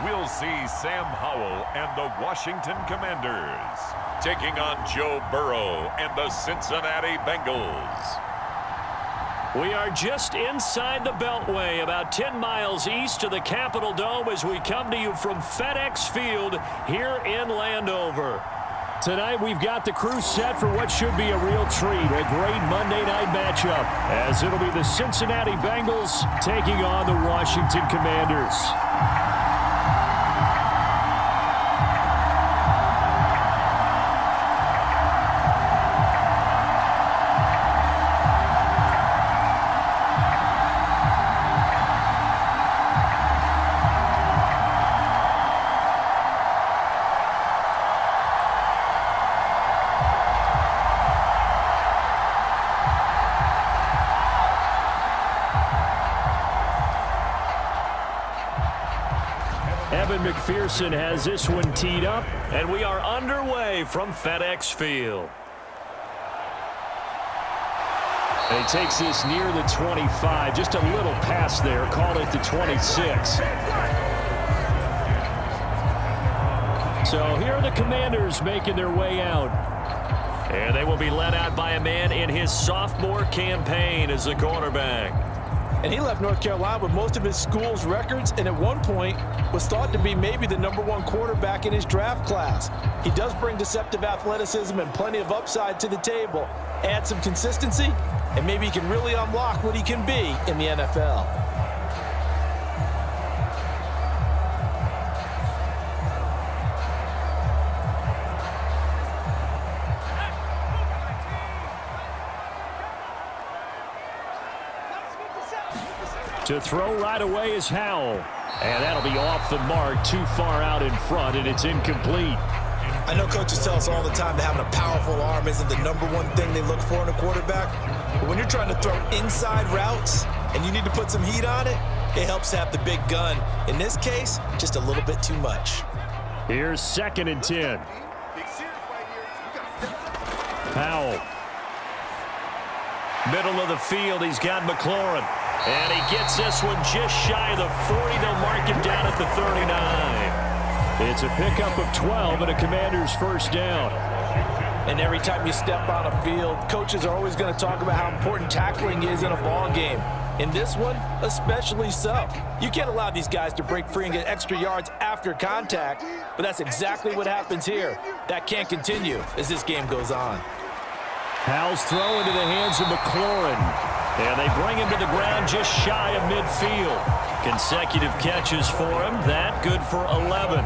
we'll see Sam Howell and the Washington Commanders taking on Joe Burrow and the Cincinnati Bengals. We are just inside the Beltway, about 10 miles east of the Capitol Dome as we come to you from FedEx Field here in Landover. Tonight we've got the crew set for what should be a real treat, a great Monday night matchup, as it'll be the Cincinnati Bengals taking on the Washington Commanders. McPherson has this one teed up, and we are underway from FedEx Field. And he takes this near the 25, just a little pass there, called it the 26. So here are the Commanders making their way out. And they will be led out by a man in his sophomore campaign as the quarterback. And he left North Carolina with most of his school's records, and at one point was thought to be maybe the #1 quarterback in his draft class. He does bring deceptive athleticism and plenty of upside to the table. Add some consistency, and maybe he can really unlock what he can be in the NFL. To throw right away is Howell. And that'll be off the mark, too far out in front, and it's incomplete. I know coaches tell us all the time that having a powerful arm isn't the #1 thing they look for in a quarterback. But when you're trying to throw inside routes and you need to put some heat on it, it helps to have the big gun. In this case, just a little bit too much. Here's 2nd and 10. Howell. Middle of the field, he's got McLaurin. And he gets this one just shy of the 40. They'll mark him down at the 39. It's a pickup of 12 and a Commander's first down. And every time you step on a field, coaches are always going to talk about how important tackling is in a ball game. In this one, especially so. You can't allow these guys to break free and get extra yards after contact, but that's exactly what happens here. That can't continue as this game goes on. Howell's throw into the hands of McLaurin. And they bring him to the ground just shy of midfield. Consecutive catches for him. That good for 11.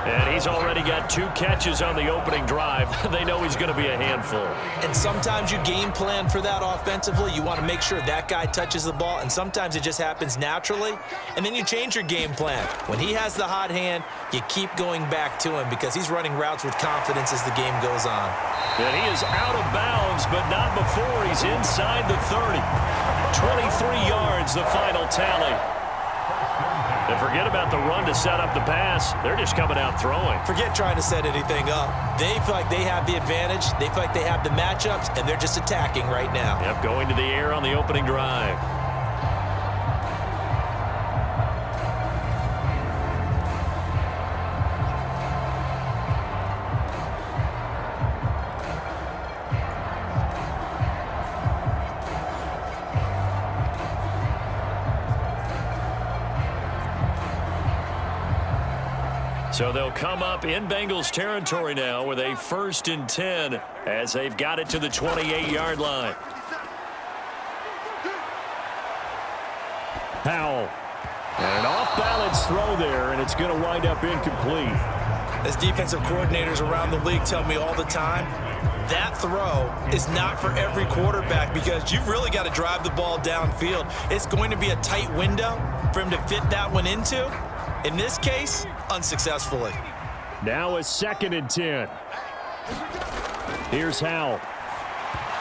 And he's already got 2 catches on the opening drive. They know he's going to be a handful. And sometimes you game plan for that offensively. You want to make sure that guy touches the ball, and sometimes it just happens naturally. And then you change your game plan. When he has the hot hand, you keep going back to him because he's running routes with confidence as the game goes on. And he is out of bounds, but not before he's inside the 30. 23 yards, the final tally. And forget about the run to set up the pass. They're just coming out throwing. Forget trying to set anything up. They feel like they have the advantage. They feel like they have the matchups, and they're just attacking right now. Yep, going to the air on the opening drive. So they'll come up in Bengals territory now with a 1st and 10 as they've got it to the 28-yard line. Howell. And an off-balance throw there, and it's going to wind up incomplete. As defensive coordinators around the league tell me all the time, that throw is not for every quarterback because you've really got to drive the ball downfield. It's going to be a tight window for him to fit that one into. In this case, unsuccessfully. Now a 2nd and 10. Here's Howell.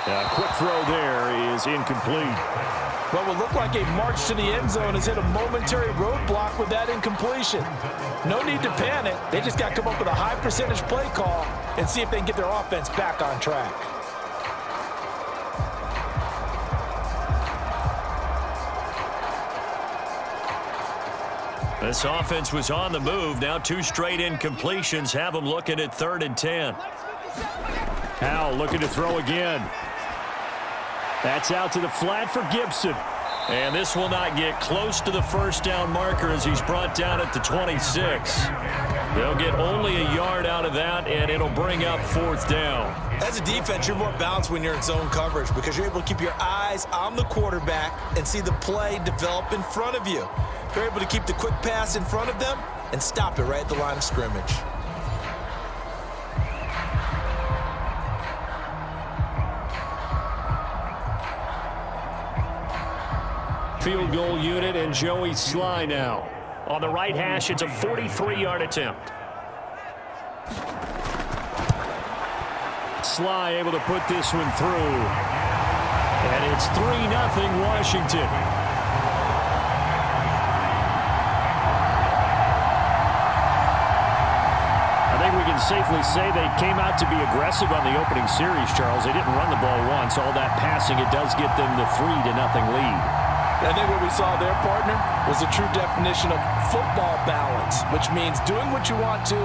A quick throw there is incomplete. What would look like a march to the end zone has hit a momentary roadblock with that incompletion. No need to panic. They just got to come up with a high percentage play call and see if they can get their offense back on track. This offense was on the move. Now 2 straight incompletions have them looking at 3rd and 10. Howell looking to throw again. That's out to the flat for Gibson. And this will not get close to the first down marker as he's brought down at the 26. They'll get only a yard out of that, and it'll bring up 4th down. As a defense, you're more balanced when you're in zone coverage because you're able to keep your eyes on the quarterback and see the play develop in front of you. You're able to keep the quick pass in front of them and stop it right at the line of scrimmage. Field goal unit and Joey Sly now. On the right hash, it's a 43-yard attempt. Sly able to put this one through. And it's 3-0 Washington. I think we can safely say they came out to be aggressive on the opening series, Charles. They didn't run the ball once. All that passing, it does get them the 3-0 lead. I think what we saw there, partner, was a true definition of football balance, which means doing what you want to,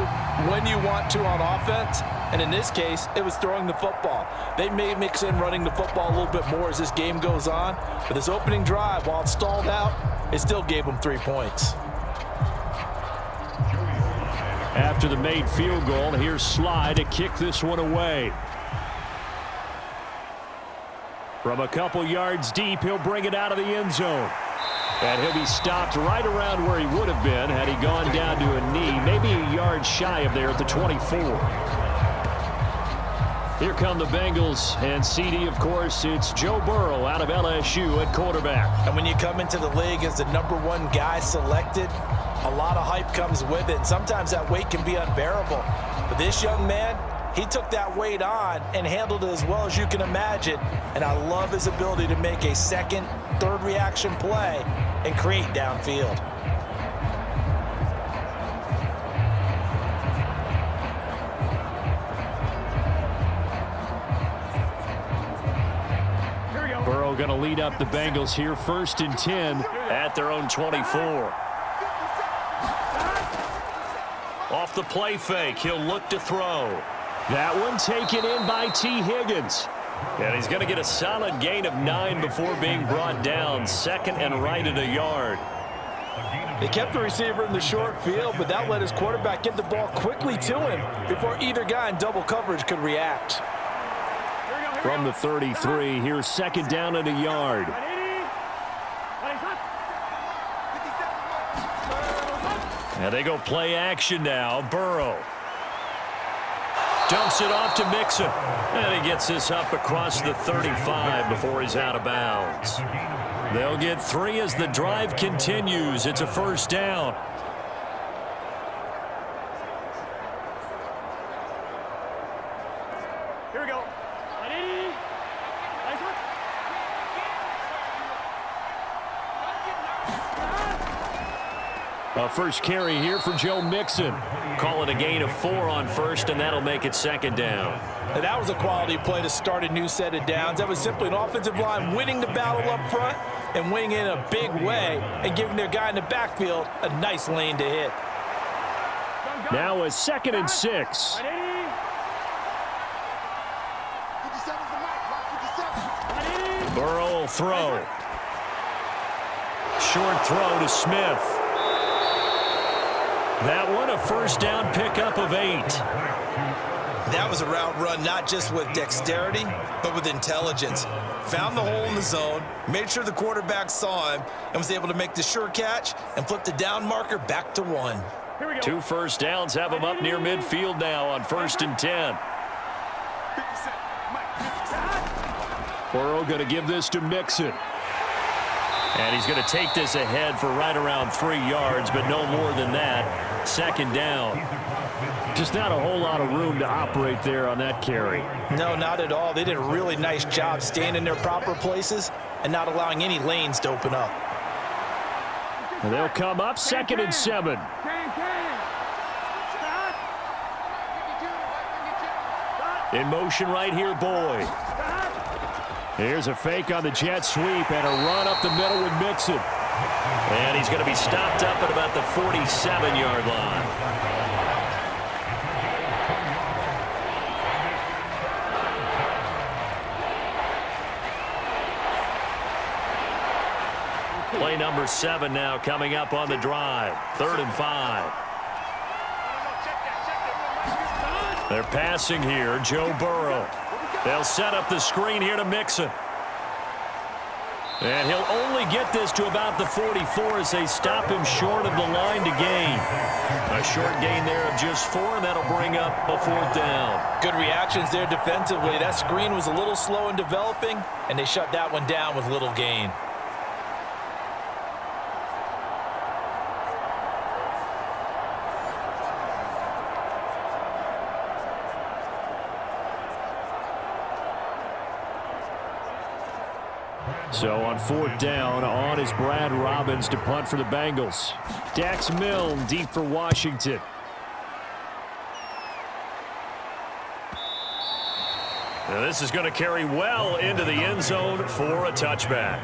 when you want to on offense. And in this case, it was throwing the football. They may mix in running the football a little bit more as this game goes on. But this opening drive, while it stalled out, it still gave them 3 points. After the made field goal, here's Sly to kick this one away. From a couple yards deep, he'll bring it out of the end zone. And he'll be stopped right around where he would have been had he gone down to a knee, maybe a yard shy of there at the 24. Here come the Bengals, and CD, of course, it's Joe Burrow out of LSU at quarterback. And when you come into the league as the #1 guy selected, a lot of hype comes with it. And sometimes that weight can be unbearable. But this young man, he took that weight on and handled it as well as you can imagine. And I love his ability to make a second, third reaction play and create downfield. Burrow going to lead up the Bengals here, 1st and 10 at their own 24. Off the play fake, he'll look to throw. That one taken in by T. Higgins. And he's going to get a solid gain of 9 before being brought down. 2nd and right at a yard. They kept the receiver in the short field, but that let his quarterback get the ball quickly to him before either guy in double coverage could react. From the 33, here's 2nd down and a yard. And they go play action now. Burrow dumps it off to Mixon. And he gets this up across the 35 before he's out of bounds. They'll get 3 as the drive continues. It's a 1st down. Here we go. A first carry here for Joe Mixon. Call it a gain of 4 on 1st, and that'll make it 2nd down. And that was a quality play to start a new set of downs. That was simply an offensive line winning the battle up front and winning in a big way and giving their guy in the backfield a nice lane to hit. Now a 2nd and 6. Burrow will throw. Short throw to Smith. That one, a 1st down pickup of 8. That was a route run not just with dexterity, but with intelligence. Found the hole in the zone, made sure the quarterback saw him, and was able to make the sure catch and flip the down marker back to 1. 2 1st downs have him up near midfield now on 1st and 10. Burrow going to give this to Mixon. And he's going to take this ahead for right around 3 yards, but no more than that. 2nd down. Just not a whole lot of room to operate there on that carry. No, not at all. They did a really nice job staying in their proper places and not allowing any lanes to open up. And they'll come up 2nd and 7. In motion right here, Boyd. Here's a fake on the jet sweep and a run up the middle with Mixon. And he's going to be stopped up at about the 47-yard line. Play number 7 now coming up on the drive. 3rd and 5. They're passing here. Joe Burrow. They'll set up the screen here to Mixon. And he'll only get this to about the 44 as they stop him short of the line to gain. A short gain there of just 4, and that'll bring up a 4th down. Good reactions there defensively. That screen was a little slow in developing, and they shut that one down with little gain. So on 4th down, on is Brad Robbins to punt for the Bengals. Dax Milne deep for Washington. Now this is going to carry well into the end zone for a touchback.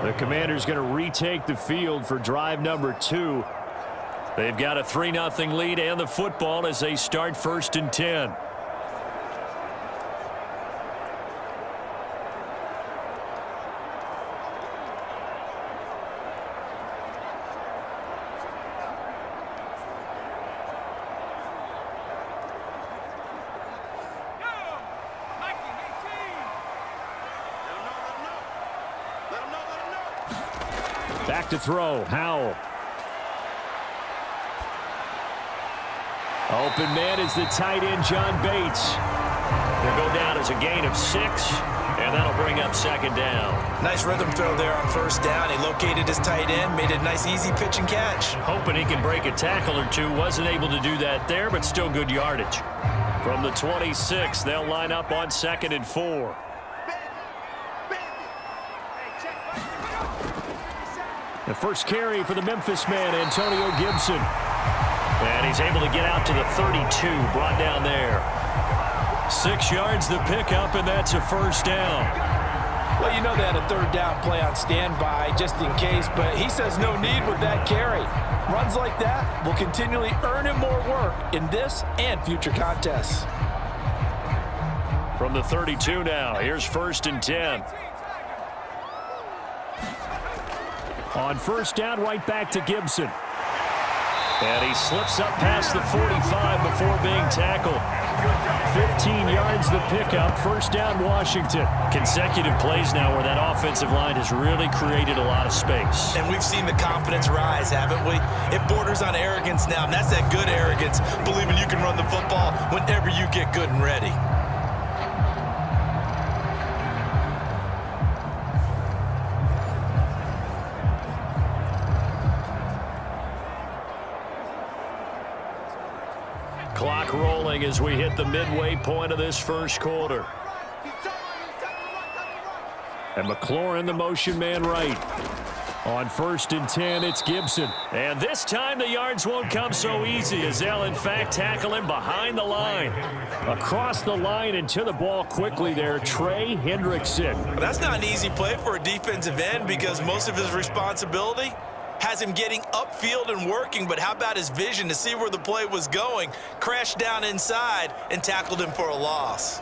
The Commanders going to retake the field for drive number 2. They've got a 3-0 lead and the football as they start 1st and 10. Back to throw, Howell. Open man is the tight end, John Bates. They'll go down as a gain of 6, and that'll bring up 2nd down. Nice rhythm throw there on 1st down. He located his tight end, made a nice easy pitch and catch. Hoping he can break a tackle or two. Wasn't able to do that there, but still good yardage. From the 26, they'll line up on 2nd and 4. The first carry for the Memphis man, Antonio Gibson. And he's able to get out to the 32, brought down there. 6 yards the pickup, and that's a 1st down. Well, you know they had a 3rd down play on standby just in case, but he says no need with that carry. Runs like that will continually earn him more work in this and future contests. From the 32 now, here's 1st and 10. On 1st down, right back to Gibson. And he slips up past the 45 before being tackled. 15 yards the pickup. 1st down, Washington. Consecutive plays now where that offensive line has really created a lot of space. And we've seen the confidence rise, haven't we? It borders on arrogance now, and that's that good arrogance, believing you can run the football whenever you get good and ready. Clock rolling as we hit the midway point of this 1st quarter. And McLaurin, the motion man right. On 1st and 10, it's Gibson. And this time the yards won't come so easy as they'll, in fact, tackle him behind the line. Across the line and to the ball quickly there, Trey Hendrickson. That's not an easy play for a defensive end because most of his responsibility has him getting upfield and working, but how about his vision to see where the play was going, crashed down inside, and tackled him for a loss.